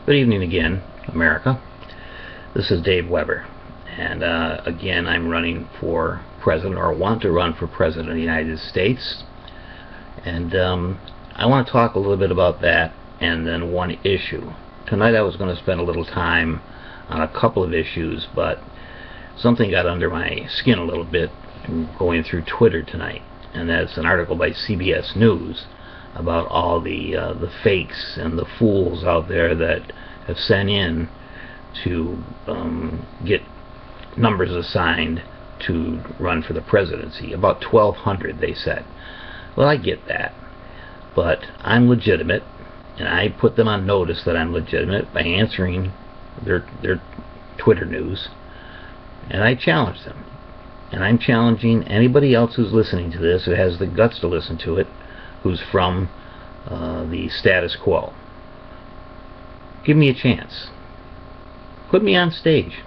Good evening again, America. This is Dave Weber, and again I'm running for president, or want to run for president of the United States. And I want to talk a little bit about that and then one issue. Tonight I was going to spend a little time on a couple of issues, but something got under my skin a little bit going through Twitter tonight, and that's an article by CBS News about all the fakes and the fools out there that have sent in to get numbers assigned to run for the presidency. About 1,200, they said. Well, I get that, but I'm legitimate, and I put them on notice that I'm legitimate by answering their Twitter news, and I challenge them. And I'm challenging anybody else who's listening to this, who has the guts to listen to it, who's from the status quo. Give me a chance. Put me on stage.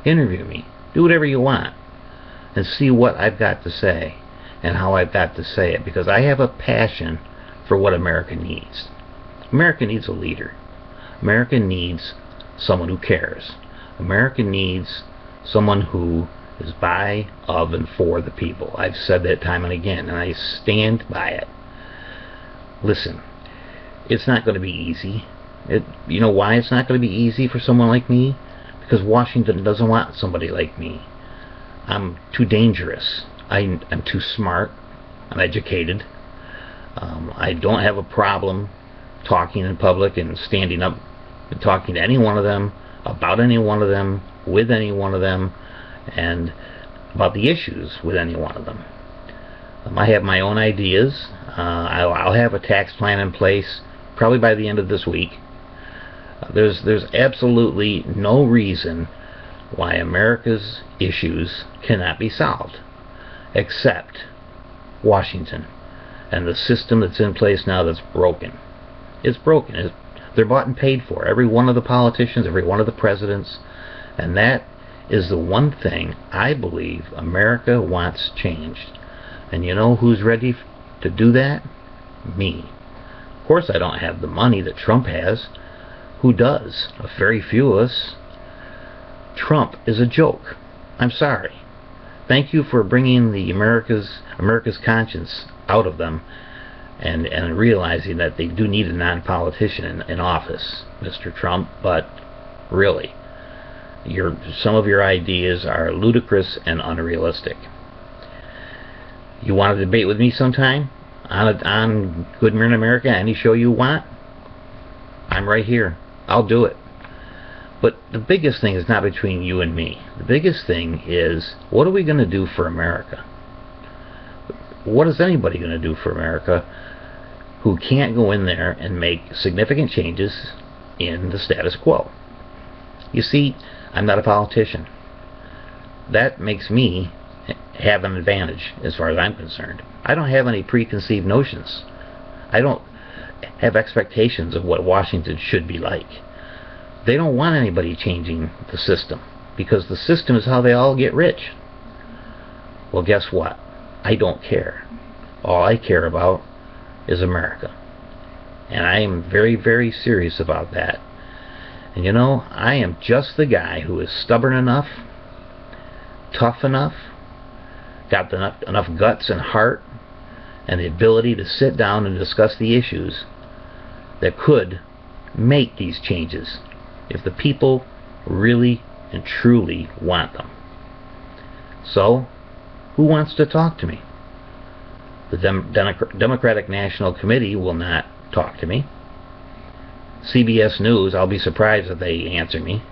Interview me. Do whatever you want. And see what I've got to say and how I've got to say it. Because I have a passion for what America needs. America needs a leader. America needs someone who cares. America needs someone who is by, of, and for the people. I've said that time and again, and I stand by it. Listen, it's not going to be easy. You know why it's not going to be easy for someone like me? Because Washington doesn't want somebody like me. I'm too dangerous. I'm too smart. I'm educated. I don't have a problem talking in public and standing up and talking to any one of them, about any one of them, with any one of them, and about the issues with any one of them. I have my own ideas. I'll have a tax plan in place probably by the end of this week. There's absolutely no reason why America's issues cannot be solved, except Washington and the system that's in place now that's broken. It's broken. They're bought and paid for. Every one of the politicians, every one of the presidents, and that is the one thing I believe America wants changed. And you know who's ready to do that? Me. Of course I don't have the money that Trump has. Who does? A very few of us. Trump is a joke. I'm sorry. Thank you for bringing the America's conscience out of them and realizing that they do need a non-politician in office, Mr. Trump, but really, some of your ideas are ludicrous and unrealistic. You want to debate with me sometime on Good Morning America, any show you want? I'm right here. I'll do it. But the biggest thing is not between you and me. The biggest thing is, what are we going to do for America? What is anybody going to do for America who can't go in there and make significant changes in the status quo? You see, I'm not a politician. That makes me have an advantage as far as I'm concerned. I don't have any preconceived notions. I don't have expectations of what Washington should be like. They don't want anybody changing the system, because the system is how they all get rich. Well, guess what? I don't care. All I care about is America. And I am very, very serious about that. And you know, I am just the guy who is stubborn enough, tough enough, got enough guts and heart and the ability to sit down and discuss the issues that could make these changes if the people really and truly want them. So, who wants to talk to me? The Democratic National Committee will not talk to me. CBS News, I'll be surprised if they answer me.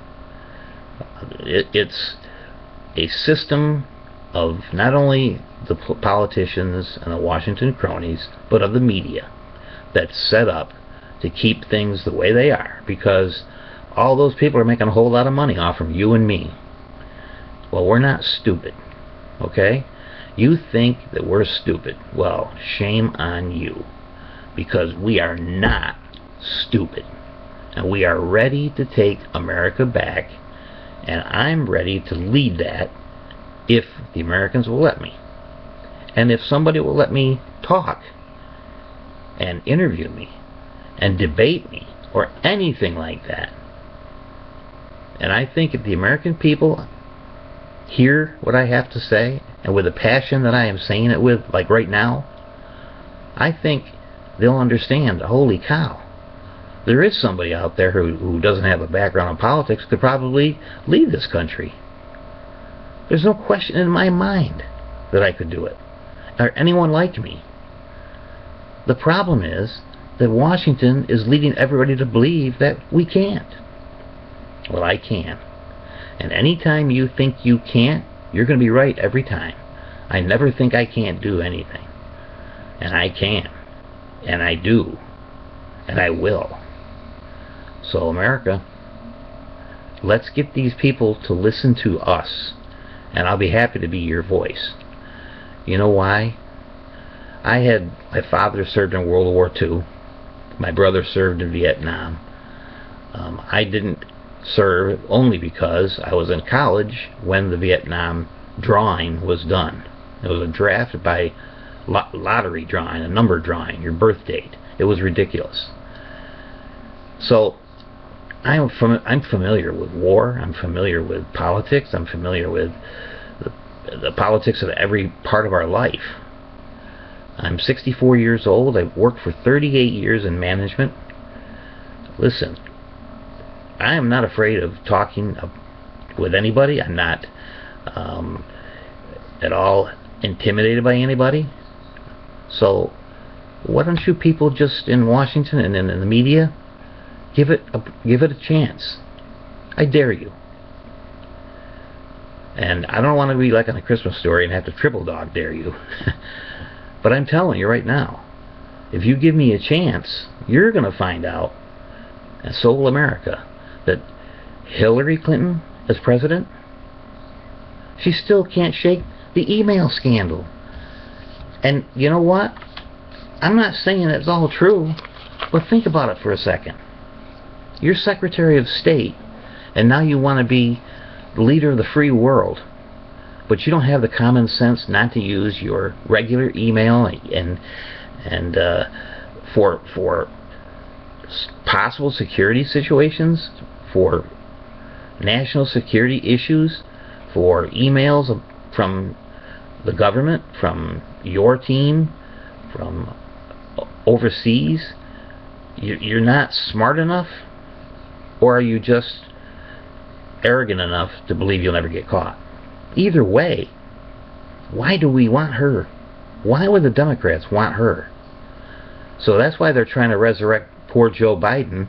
It's a system of not only the politicians and the Washington cronies, but of the media that's set up to keep things the way they are, because all those people are making a whole lot of money off from you and me. Well, we're not stupid, okay? You think that we're stupid. Well, shame on you, because we are not stupid, and we are ready to take America back, and I'm ready to lead that if the Americans will let me. And if somebody will let me talk and interview me and debate me or anything like that, And I think if the American people hear what I have to say, and with the passion that I am saying it with, like right now, I think they'll understand, holy cow, there is somebody out there who doesn't have a background in politics could probably lead this country. There's no question in my mind that I could do it, or anyone like me. The problem is that Washington is leading everybody to believe that we can't. Well, I can. And anytime you think you can't, you're going to be right every time. I never think I can't do anything. And I can. And I do. And I will. So, America, let's get these people to listen to us. And I'll be happy to be your voice. You know why? My father served in World War II. My brother served in Vietnam. I didn't serve only because I was in college when the Vietnam drawing was done. It was a draft by lottery drawing, a number drawing, your birth date. It was ridiculous. So I'm familiar with war. I'm familiar with politics. I'm familiar with the politics of every part of our life. I'm 64 years old. I've worked for 38 years in management. Listen, I am not afraid of talking with anybody. I'm not at all intimidated by anybody. So why don't you people just in Washington and in the media give it a chance? I dare you. And I don't want to be like on a Christmas Story and have to triple dog dare you. But I'm telling you right now, if you give me a chance, you're going to find out, and so will America, that Hillary Clinton as president, she still can't shake the email scandal. And you know what? I'm not saying it's all true, but think about it for a second. You're Secretary of State, and now you want to be the leader of the free world, but you don't have the common sense not to use your regular email and for possible security situations, for national security issues, for emails from the government, from your team, from overseas. You're not smart enough, or are you just arrogant enough to believe you'll never get caught? Either way, why do we want her? Why would the Democrats want her? So that's why they're trying to resurrect poor Joe Biden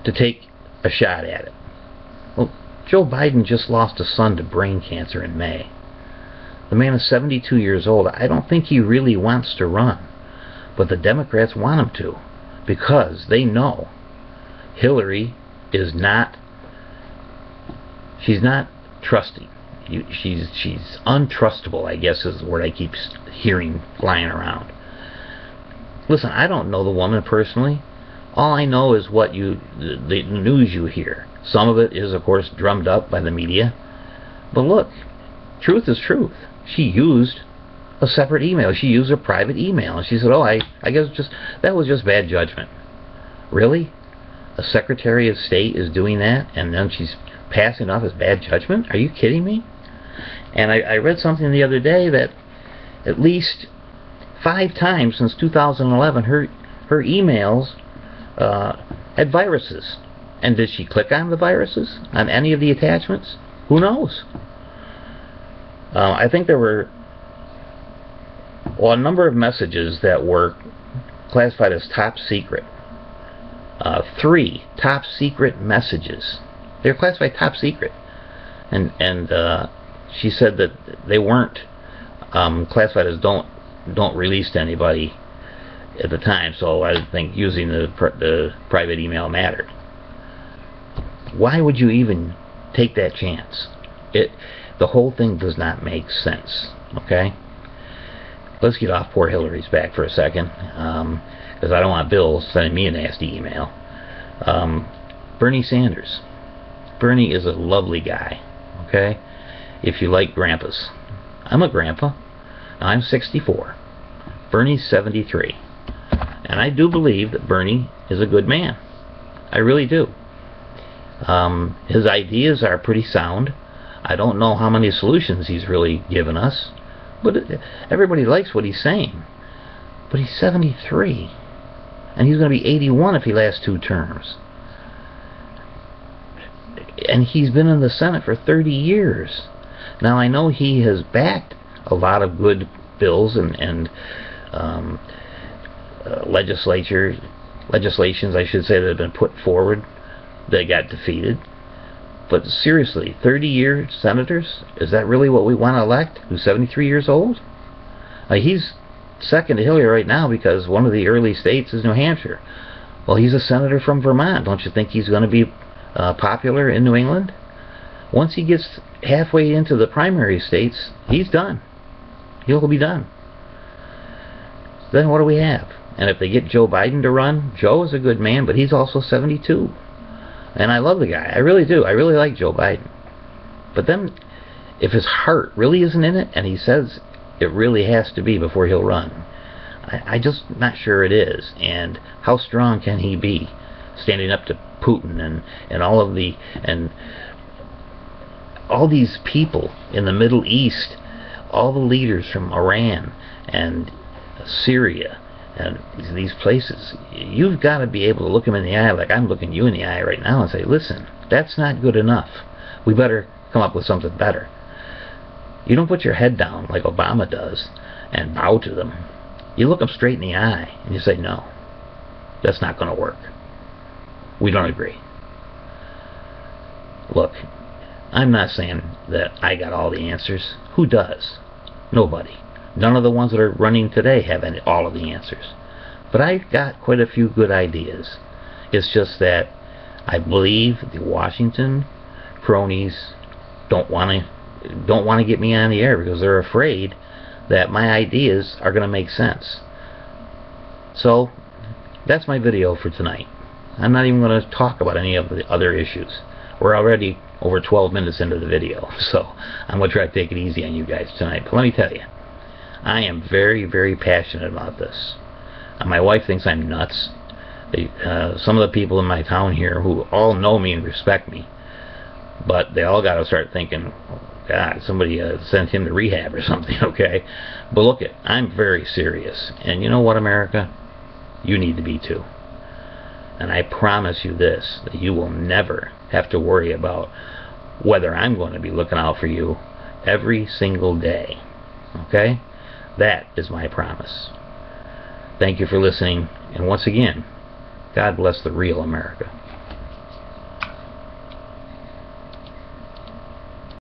to take a shot at it. Well, Joe Biden just lost a son to brain cancer in May. The man is 72 years old. I don't think he really wants to run, but the Democrats want him to, because they know Hillary is not, she's not trusting. She's untrustable, I guess is the word I keep hearing flying around. Listen, I don't know the woman personally. All I know is what the news you hear. Some of it is, of course, drummed up by the media. But look, truth is truth. She used a separate email. She used a private email. And she said, oh, I guess that was just bad judgment. Really? A Secretary of State is doing that, and then she's passing off as bad judgment? Are you kidding me? And I read something the other day that at least 5 times since 2011 her emails had viruses. And did she click on the viruses on any of the attachments? Who knows? I think there were a number of messages that were classified as top secret. 3 top secret messages. They're classified top secret, and she said that they weren't classified as don't release to anybody at the time. So I think using the private email mattered. Why would you even take that chance? The whole thing does not make sense. Okay, let's get off poor Hillary's back for a second, because I don't want Bill sending me a nasty email. Bernie Sanders. Bernie is a lovely guy, okay? If you like grandpas. I'm a grandpa. I'm 64. Bernie's 73. And I do believe that Bernie is a good man. I really do. His ideas are pretty sound. I don't know how many solutions he's really given us, but everybody likes what he's saying. But he's 73, and he's going to be 81 if he lasts 2 terms. And he's been in the Senate for 30 years. Now, I know he has backed a lot of good bills and legislations, I should say, that have been put forward that got defeated. But seriously, 30-year senators, is that really what we want to elect, who's 73 years old? He's second to Hillary right now because one of the early states is New Hampshire. Well, he's a senator from Vermont. Don't you think he's going to be popular in New England? Once he gets halfway into the primary states, he's done. He'll be done. Then what do we have? And if they get Joe Biden to run, Joe is a good man, but he's also 72. And I love the guy. I really do. I really like Joe Biden. But then, if his heart really isn't in it, and he says it really has to be before he'll run, I just not sure it is. And how strong can he be, standing up to Putin and all of the all these people in the Middle East, all the leaders from Iran and Syria and these places. You've got to be able to look them in the eye like I'm looking you in the eye right now and say, listen, that's not good enough. We better come up with something better. You don't put your head down like Obama does and bow to them. You look them straight in the eye and you say, no, that's not going to work. We don't agree. Look, I'm not saying that I got all the answers. Who does? Nobody. None of the ones that are running today have all of the answers. But I've got quite a few good ideas. It's just that I believe the Washington cronies don't want to get me on the air because they're afraid that my ideas are going to make sense. So that's my video for tonight. I'm not even going to talk about any of the other issues. We're already over 12 minutes into the video, so I'm going to try to take it easy on you guys tonight. But let me tell you, I am very, very passionate about this. My wife thinks I'm nuts. Some of the people in my town here who all know me and respect me, but they all got to start thinking, oh, God, somebody sent him to rehab or something, okay? But look, I'm very serious. And you know what, America? You need to be too. And I promise you this, that you will never have to worry about whether I'm going to be looking out for you every single day. Okay? That is my promise. Thank you for listening. And once again, God bless the real America.